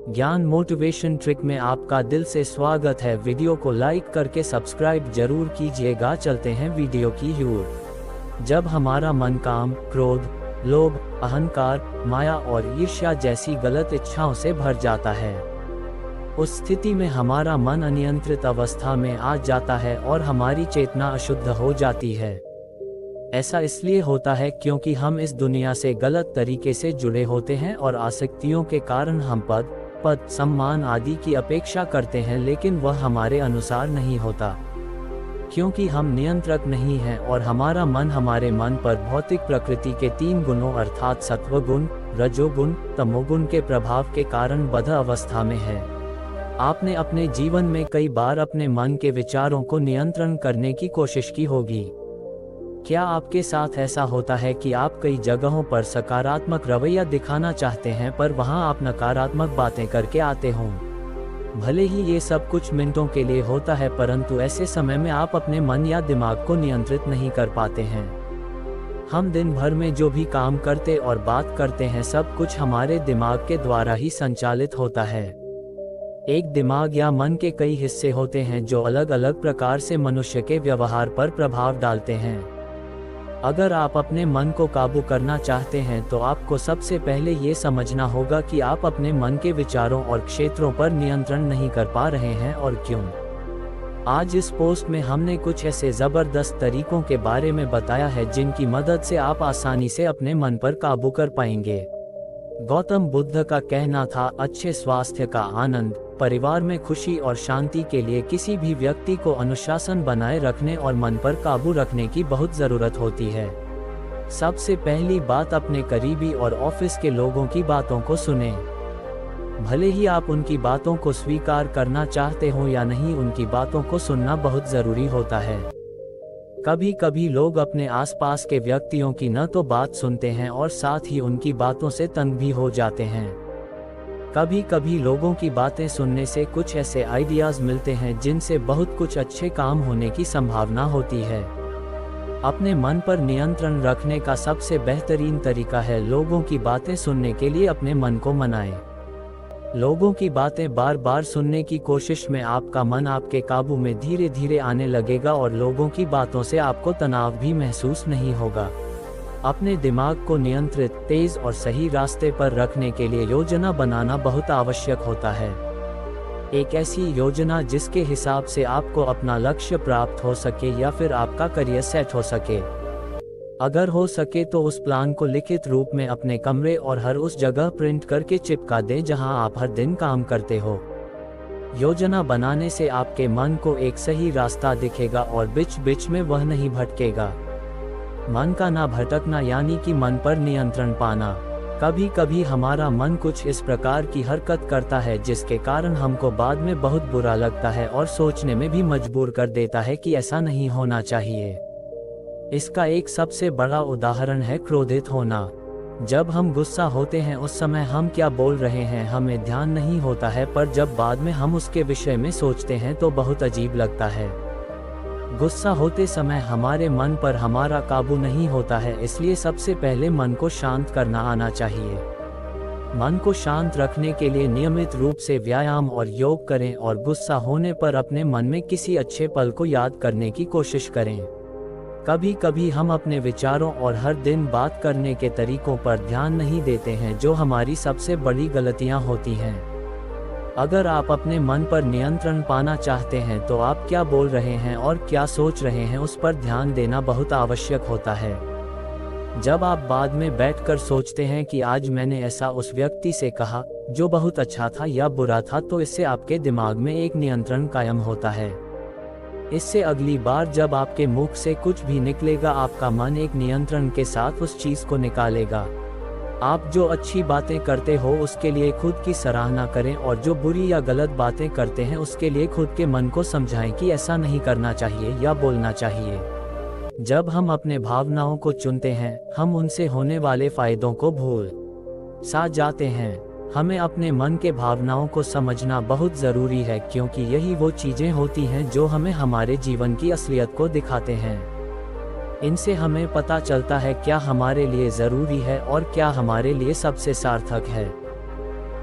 ज्ञान motivation trick में आपका दिल से स्वागत है। वीडियो को लाइक करके सब्सक्राइब जरूर कीजिएगा। चलते हैं वीडियो की ओर। जब हमारा मन काम, क्रोध, लोभ, अहंकार, माया और ईर्ष्या जैसी गलत इच्छाओं से भर जाता है, उस स्थिति में हमारा मन अनियंत्रित अवस्था में आ जाता है और हमारी चेतना अशुद्ध हो जाती है। ऐसा इसलिए होता है क्योंकि हम इस दुनिया से गलत तरीके से जुड़े होते हैं और आसक्तियों के कारण हम पद, सम्मान आदि की अपेक्षा करते हैं, लेकिन वह हमारे अनुसार नहीं होता, क्योंकि हम नियंत्रक नहीं हैं और हमारा मन हमारे मन पर भौतिक प्रकृति के 3 गुणों अर्थात सत्वगुण, रजोगुण, तमोगुण के प्रभाव के कारण बद्ध अवस्था में है। आपने अपने जीवन में कई बार अपने मन के विचारों को नियंत्रण करने की कोशिश की होगी। क्या आपके साथ ऐसा होता है कि आप कई जगहों पर सकारात्मक रवैया दिखाना चाहते हैं पर वहां आप नकारात्मक बातें करके आते हों? भले ही ये सब कुछ मिनटों के लिए होता है, परंतु ऐसे समय में आप अपने मन या दिमाग को नियंत्रित नहीं कर पाते हैं। हम दिन भर में जो भी काम करते और बात करते हैं, सब कुछ हमारे दिमाग के द्वारा ही संचालित होता है। एक दिमाग या मन के कई हिस्से होते हैं जो अलग अलग प्रकार से मनुष्य के व्यवहार पर प्रभाव डालते हैं। अगर आप अपने मन को काबू करना चाहते हैं तो आपको सबसे पहले ये समझना होगा कि आप अपने मन के विचारों और क्षेत्रों पर नियंत्रण नहीं कर पा रहे हैं और क्यों। आज इस पोस्ट में हमने कुछ ऐसे जबरदस्त तरीकों के बारे में बताया है जिनकी मदद से आप आसानी से अपने मन पर काबू कर पाएंगे। गौतम बुद्ध का कहना था, अच्छे स्वास्थ्य का आनंद, परिवार में खुशी और शांति के लिए किसी भी व्यक्ति को अनुशासन बनाए रखने और मन पर काबू रखने की बहुत जरूरत होती है। सबसे पहली बात, अपने करीबी और ऑफिस के लोगों की बातों को सुनें। भले ही आप उनकी बातों को स्वीकार करना चाहते हो या नहीं, उनकी बातों को सुनना बहुत जरूरी होता है। कभी कभी लोग अपने आसपास के व्यक्तियों की न तो बात सुनते हैं और साथ ही उनकी बातों से तंग भी हो जाते हैं। कभी कभी लोगों की बातें सुनने से कुछ ऐसे आइडियाज मिलते हैं जिनसे बहुत कुछ अच्छे काम होने की संभावना होती है। अपने मन पर नियंत्रण रखने का सबसे बेहतरीन तरीका है लोगों की बातें सुनने के लिए अपने मन को मनाएं। लोगों की बातें बार बार सुनने की कोशिश में आपका मन आपके काबू में धीरे धीरे आने लगेगा और लोगों की बातों से आपको तनाव भी महसूस नहीं होगा। अपने दिमाग को नियंत्रित, तेज और सही रास्ते पर रखने के लिए योजना बनाना बहुत आवश्यक होता है। एक ऐसी योजना जिसके हिसाब से आपको अपना लक्ष्य प्राप्त हो सके या फिर आपका करियर सेट हो सके। अगर हो सके तो उस प्लान को लिखित रूप में अपने कमरे और हर उस जगह प्रिंट करके चिपका दें जहां आप हर दिन काम करते हो। योजना बनाने से आपके मन को एक सही रास्ता दिखेगा और बीच बीच में वह नहीं भटकेगा। मन का ना भटकना यानी कि मन पर नियंत्रण पाना। कभी कभी हमारा मन कुछ इस प्रकार की हरकत करता है जिसके कारण हमको बाद में बहुत बुरा लगता है और सोचने में भी मजबूर कर देता है कि ऐसा नहीं होना चाहिए। इसका एक सबसे बड़ा उदाहरण है क्रोधित होना। जब हम गुस्सा होते हैं उस समय हम क्या बोल रहे हैं हमें ध्यान नहीं होता है, पर जब बाद में हम उसके विषय में सोचते हैं तो बहुत अजीब लगता है। गुस्सा होते समय हमारे मन पर हमारा काबू नहीं होता है, इसलिए सबसे पहले मन को शांत करना आना चाहिए। मन को शांत रखने के लिए नियमित रूप से व्यायाम और योग करें और गुस्सा होने पर अपने मन में किसी अच्छे पल को याद करने की कोशिश करें। कभी कभी हम अपने विचारों और हर दिन बात करने के तरीकों पर ध्यान नहीं देते हैं, जो हमारी सबसे बड़ी गलतियां होती हैं। अगर आप अपने मन पर नियंत्रण पाना चाहते हैं तो आप क्या बोल रहे हैं और क्या सोच रहे हैं उस पर ध्यान देना बहुत आवश्यक होता है। जब आप बाद में बैठकर सोचते हैं कि आज मैंने ऐसा उस व्यक्ति से कहा जो बहुत अच्छा था या बुरा था, तो इससे आपके दिमाग में एक नियंत्रण कायम होता है। इससे अगली बार जब आपके मुख से कुछ भी निकलेगा आपका मन एक नियंत्रण के साथ उस चीज को निकालेगा। आप जो अच्छी बातें करते हो उसके लिए खुद की सराहना करें और जो बुरी या गलत बातें करते हैं उसके लिए खुद के मन को समझाएं कि ऐसा नहीं करना चाहिए या बोलना चाहिए। जब हम अपने भावनाओं को चुनते हैं हम उनसे होने वाले फायदों को भूल सा जाते हैं। हमें अपने मन के भावनाओं को समझना बहुत ज़रूरी है, क्योंकि यही वो चीज़ें होती हैं जो हमें हमारे जीवन की असलियत को दिखाते हैं। इनसे हमें पता चलता है क्या हमारे लिए ज़रूरी है और क्या हमारे लिए सबसे सार्थक है।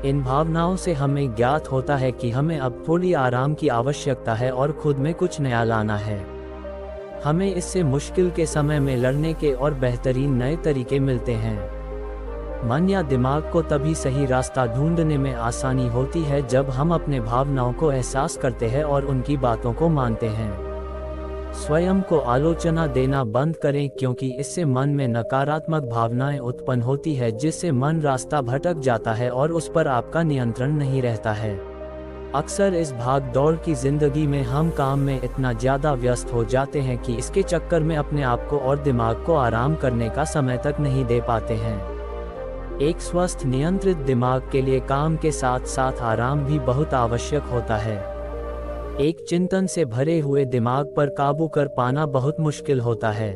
इन भावनाओं से हमें ज्ञात होता है कि हमें अब थोड़ी आराम की आवश्यकता है और खुद में कुछ नया लाना है। हमें इससे मुश्किल के समय में लड़ने के और बेहतरीन नए तरीके मिलते हैं। मन या दिमाग को तभी सही रास्ता ढूंढने में आसानी होती है जब हम अपने भावनाओं को एहसास करते हैं और उनकी बातों को मानते हैं। स्वयं को आलोचना देना बंद करें, क्योंकि इससे मन में नकारात्मक भावनाएं उत्पन्न होती है जिससे मन रास्ता भटक जाता है और उस पर आपका नियंत्रण नहीं रहता है। अक्सर इस भाग दौड़ की जिंदगी में हम काम में इतना ज्यादा व्यस्त हो जाते हैं कि इसके चक्कर में अपने आप को और दिमाग को आराम करने का समय तक नहीं दे पाते हैं। एक स्वस्थ नियंत्रित दिमाग के लिए काम के साथ साथ आराम भी बहुत आवश्यक होता है। एक चिंतन से भरे हुए दिमाग पर काबू कर पाना बहुत मुश्किल होता है।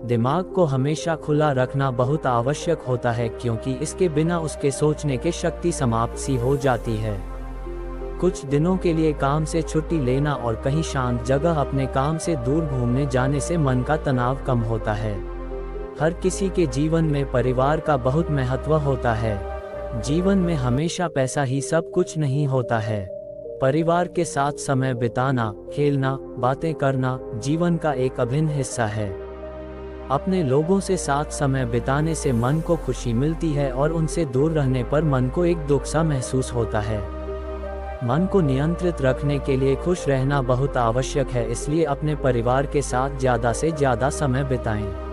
दिमाग को हमेशा खुला रखना बहुत आवश्यक होता है, क्योंकि इसके बिना उसके सोचने की शक्ति समाप्त सी हो जाती है। कुछ दिनों के लिए काम से छुट्टी लेना और कहीं शांत जगह अपने काम से दूर घूमने जाने से मन का तनाव कम होता है। हर किसी के जीवन में परिवार का बहुत महत्व होता है। जीवन में हमेशा पैसा ही सब कुछ नहीं होता है। परिवार के साथ समय बिताना, खेलना, बातें करना जीवन का एक अभिन्न हिस्सा है। अपने लोगों से साथ समय बिताने से मन को खुशी मिलती है और उनसे दूर रहने पर मन को एक दुख सा महसूस होता है। मन को नियंत्रित रखने के लिए खुश रहना बहुत आवश्यक है, इसलिए अपने परिवार के साथ ज़्यादा से ज़्यादा समय बिताएं।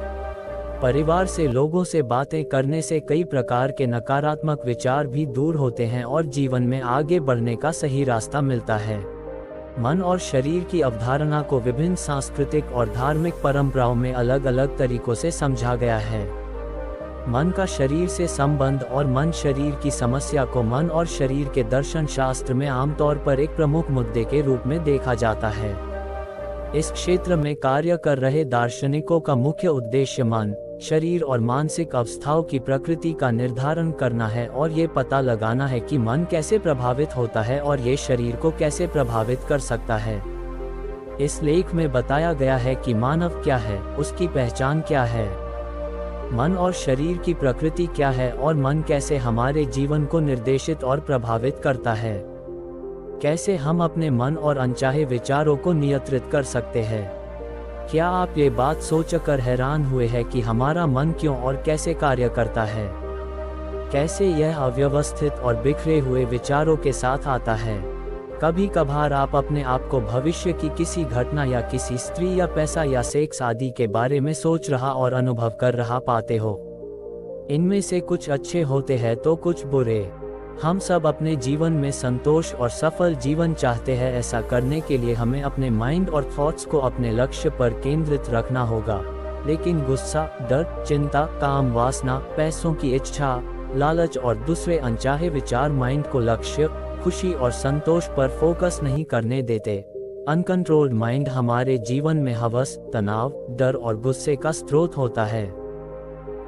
परिवार से लोगों से बातें करने से कई प्रकार के नकारात्मक विचार भी दूर होते हैं और जीवन में आगे बढ़ने का सही रास्ता मिलता है। मन और शरीर की अवधारणा को विभिन्न सांस्कृतिक और धार्मिक परंपराओं में अलग अलग तरीकों से समझा गया है। मन का शरीर से संबंध और मन शरीर की समस्या को मन और शरीर के दर्शन शास्त्र में आमतौर पर एक प्रमुख मुद्दे के रूप में देखा जाता है। इस क्षेत्र में कार्य कर रहे दार्शनिकों का मुख्य उद्देश्य मन, शरीर और मानसिक अवस्थाओं की प्रकृति का निर्धारण करना है और ये पता लगाना है कि मन कैसे प्रभावित होता है और ये शरीर को कैसे प्रभावित कर सकता है। इस लेख में बताया गया है कि मानव क्या है, उसकी पहचान क्या है, मन और शरीर की प्रकृति क्या है और मन कैसे हमारे जीवन को निर्देशित और प्रभावित करता है। कैसे हम अपने मन और अनचाहे विचारों को नियंत्रित कर सकते हैं। क्या आप ये बात सोचकर हैरान हुए हैं कि हमारा मन क्यों और कैसे कार्य करता है? कैसे यह अव्यवस्थित और बिखरे हुए विचारों के साथ आता है? कभी कभार आप अपने आप को भविष्य की किसी घटना या किसी स्त्री या पैसा या सेक्स आदि के बारे में सोच रहा और अनुभव कर रहा पाते हो। इनमें से कुछ अच्छे होते हैं तो कुछ बुरे। हम सब अपने जीवन में संतोष और सफल जीवन चाहते हैं। ऐसा करने के लिए हमें अपने माइंड और थॉट्स को अपने लक्ष्य पर केंद्रित रखना होगा। लेकिन गुस्सा, डर, चिंता, काम वासना, पैसों की इच्छा, लालच और दूसरे अनचाहे विचार माइंड को लक्ष्य, खुशी और संतोष पर फोकस नहीं करने देते। अनकंट्रोल्ड माइंड हमारे जीवन में हवस, तनाव, डर और गुस्से का स्रोत होता है।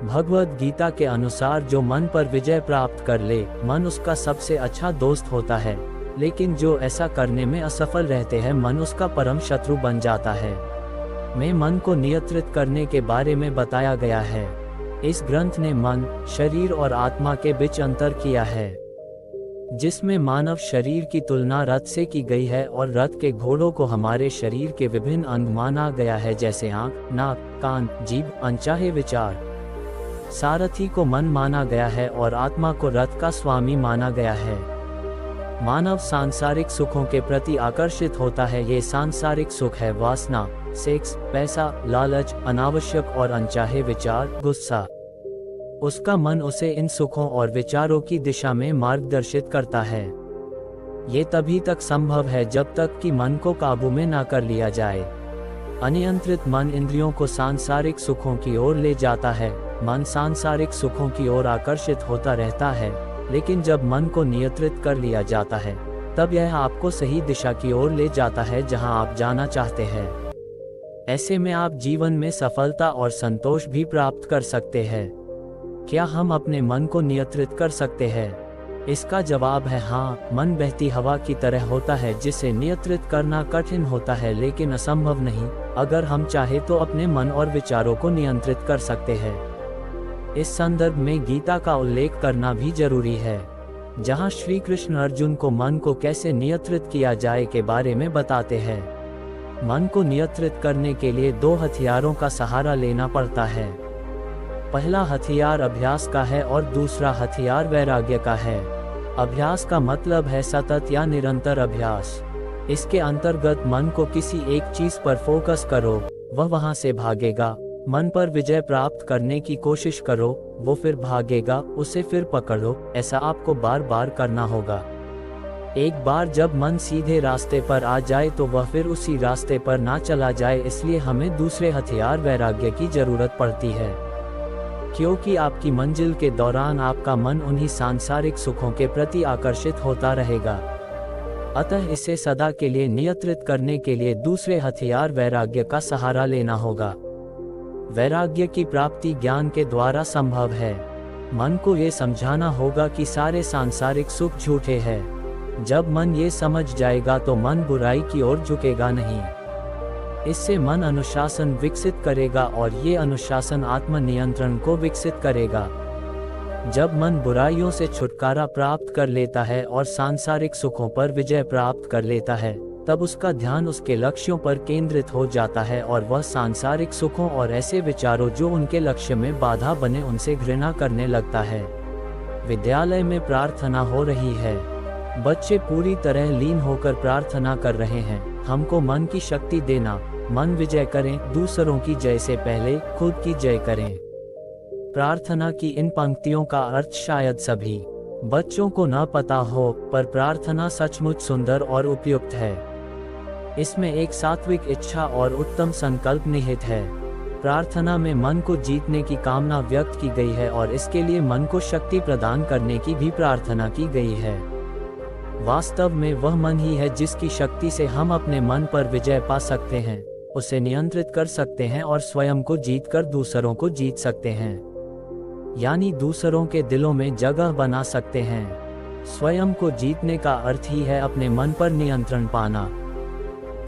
भगवद गीता के अनुसार जो मन पर विजय प्राप्त कर ले, मन उसका सबसे अच्छा दोस्त होता है, लेकिन जो ऐसा करने में असफल रहते हैं, मन उसका परम शत्रु बन जाता है। में मन को नियंत्रित करने के बारे में बताया गया है। इस ग्रंथ ने मन, शरीर और आत्मा के बीच अंतर किया है, जिसमें मानव शरीर की तुलना रथ से की गई है और रथ के घोड़ों को हमारे शरीर के विभिन्न अंग माना गया है, जैसे आँख, नाक, कान, जीभ, अनचाहे विचार। सारथी को मन माना गया है और आत्मा को रथ का स्वामी माना गया है। मानव सांसारिक सुखों के प्रति आकर्षित होता है। ये सांसारिक सुख है वासना, सेक्स, पैसा, लालच, अनावश्यक और अनचाहे विचार, गुस्सा। उसका मन उसे इन सुखों और विचारों की दिशा में मार्गदर्शित करता है। ये तभी तक संभव है जब तक कि मन को काबू में ना कर लिया जाए। अनियंत्रित मन इंद्रियों को सांसारिक सुखों की ओर ले जाता है। मन सांसारिक सुखों की ओर आकर्षित होता रहता है, लेकिन जब मन को नियंत्रित कर लिया जाता है, तब यह आपको सही दिशा की ओर ले जाता है जहां आप जाना चाहते हैं। ऐसे में आप जीवन में सफलता और संतोष भी प्राप्त कर सकते हैं। क्या हम अपने मन को नियंत्रित कर सकते हैं? इसका जवाब है हाँ। मन बहती हवा की तरह होता है जिसे नियंत्रित करना कठिन होता है, लेकिन असंभव नहीं। अगर हम चाहे तो अपने मन और विचारों को नियंत्रित कर सकते हैं। इस संदर्भ में गीता का उल्लेख करना भी जरूरी है। जहां श्री कृष्ण अर्जुन को मन को कैसे नियंत्रित किया जाए के बारे में बताते हैं। मन को नियंत्रित करने के लिए 2 हथियारों का सहारा लेना पड़ता है। पहला हथियार अभ्यास का है और दूसरा हथियार वैराग्य का है। अभ्यास का मतलब है सतत या निरंतर अभ्यास। इसके अंतर्गत मन को किसी एक चीज पर फोकस करो, वह वहां से भागेगा। मन पर विजय प्राप्त करने की कोशिश करो, वो फिर भागेगा, उसे फिर पकड़ो। ऐसा आपको बार बार करना होगा। एक बार जब मन सीधे रास्ते पर आ जाए तो वह फिर उसी रास्ते पर ना चला जाए, इसलिए हमें दूसरे हथियार वैराग्य की जरूरत पड़ती है। क्योंकि आपकी मंजिल के दौरान आपका मन उन्हीं सांसारिक सुखों के प्रति आकर्षित होता रहेगा। अतः इसे सदा के लिए नियंत्रित करने के लिए दूसरे हथियार वैराग्य का सहारा लेना होगा। वैराग्य की प्राप्ति ज्ञान के द्वारा संभव है। मन को ये समझाना होगा कि सारे सांसारिक सुख झूठे हैं। जब मन ये समझ जाएगा तो मन बुराई की ओर झुकेगा नहीं। इससे मन अनुशासन विकसित करेगा और ये अनुशासन आत्मनियंत्रण को विकसित करेगा। जब मन बुराइयों से छुटकारा प्राप्त कर लेता है और सांसारिक सुखों पर विजय प्राप्त कर लेता है, तब उसका ध्यान उसके लक्ष्यों पर केंद्रित हो जाता है और वह सांसारिक सुखों और ऐसे विचारों जो उनके लक्ष्य में बाधा बने उनसे घृणा करने लगता है। विद्यालय में प्रार्थना हो रही है। बच्चे पूरी तरह लीन होकर प्रार्थना कर रहे हैं, हमको मन की शक्ति देना, मन विजय करें, दूसरों की जय से पहले खुद की जय करें। प्रार्थना की इन पंक्तियों का अर्थ शायद सभी बच्चों को न पता हो, पर प्रार्थना सचमुच सुंदर और उपयुक्त है। इसमें एक सात्विक इच्छा और उत्तम संकल्प निहित है। प्रार्थना में मन को जीतने की कामना व्यक्त की गई है और इसके लिए मन को शक्ति प्रदान करने की भी प्रार्थना की गई है। वास्तव में वह मन ही है जिसकी शक्ति से हम अपने मन पर विजय पा सकते हैं, उसे नियंत्रित कर सकते हैं और स्वयं को जीतकर दूसरों को जीत सकते हैं। यानी दूसरों के दिलों में जगह बना सकते हैं। स्वयं को जीतने का अर्थ ही है अपने मन पर नियंत्रण पाना।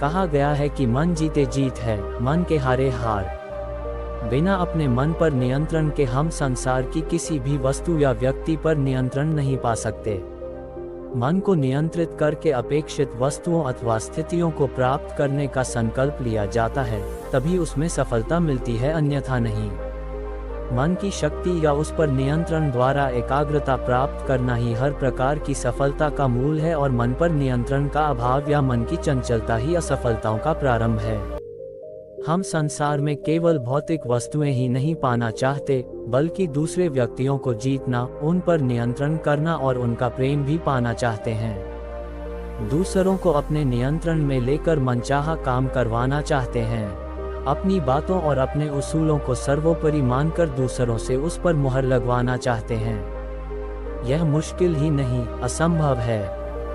कहा गया है कि मन जीते जीत है, मन के हारे हार। बिना अपने मन पर नियंत्रण के हम संसार की किसी भी वस्तु या व्यक्ति पर नियंत्रण नहीं पा सकते। मन को नियंत्रित करके अपेक्षित वस्तुओं अथवा स्थितियों को प्राप्त करने का संकल्प लिया जाता है, तभी उसमें सफलता मिलती है, अन्यथा नहीं। मन की शक्ति या उस पर नियंत्रण द्वारा एकाग्रता प्राप्त करना ही हर प्रकार की सफलता का मूल है और मन पर नियंत्रण का अभाव या मन की चंचलता ही असफलताओं का प्रारंभ है। हम संसार में केवल भौतिक वस्तुएं ही नहीं पाना चाहते, बल्कि दूसरे व्यक्तियों को जीतना, उन पर नियंत्रण करना और उनका प्रेम भी पाना चाहते हैं। दूसरों को अपने नियंत्रण में लेकर मनचाहा काम करवाना चाहते हैं। अपनी बातों और अपने उसूलों को सर्वोपरि मानकर दूसरों से उस पर मुहर लगवाना चाहते हैं। यह मुश्किल ही नहीं, असंभव है।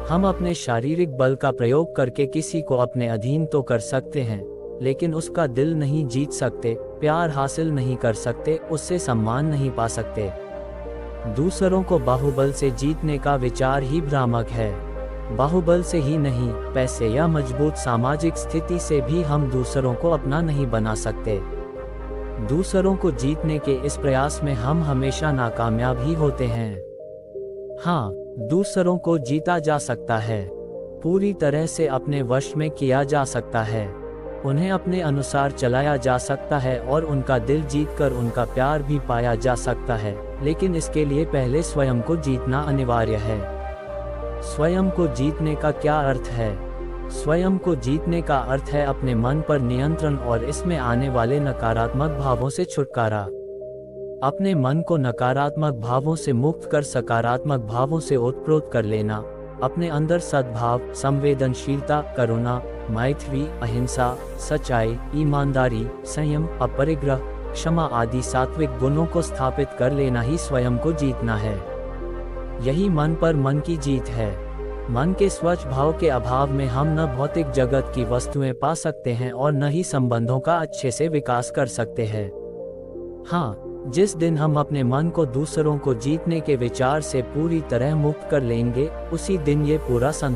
हम अपने शारीरिक बल का प्रयोग करके किसी को अपने अधीन तो कर सकते हैं, लेकिन उसका दिल नहीं जीत सकते, प्यार हासिल नहीं कर सकते, उससे सम्मान नहीं पा सकते। दूसरों को बाहुबल से जीतने का विचार ही भ्रामक है। बाहुबल से ही नहीं, पैसे या मजबूत सामाजिक स्थिति से भी हम दूसरों को अपना नहीं बना सकते। दूसरों को जीतने के इस प्रयास में हम हमेशा नाकामयाब ही होते हैं। हाँ, दूसरों को जीता जा सकता है, पूरी तरह से अपने वश में किया जा सकता है, उन्हें अपने अनुसार चलाया जा सकता है और उनका दिल जीतकर उनका प्यार भी पाया जा सकता है, लेकिन इसके लिए पहले स्वयं को जीतना अनिवार्य है। स्वयं को जीतने का क्या अर्थ है? स्वयं को जीतने का अर्थ है अपने मन पर नियंत्रण और इसमें आने वाले नकारात्मक भावों से छुटकारा। अपने मन को नकारात्मक भावों से मुक्त कर सकारात्मक भावों से ओतप्रोत कर लेना। अपने अंदर सद्भाव, संवेदनशीलता, करुणा, मैत्री, अहिंसा, सच्चाई, ईमानदारी, संयम, अपरिग्रह, क्षमा आदि सात्विक गुणों को स्थापित कर लेना ही स्वयं को जीतना है। यही मन पर मन की जीत है। मन के स्वच्छ भाव के अभाव में हम न भौतिक जगत की वस्तुएं पा सकते हैं और न ही संबंधों का अच्छे से विकास कर सकते हैं। हाँ, जिस दिन हम अपने मन को दूसरों को जीतने के विचार से पूरी तरह मुक्त कर लेंगे, उसी दिन ये पूरा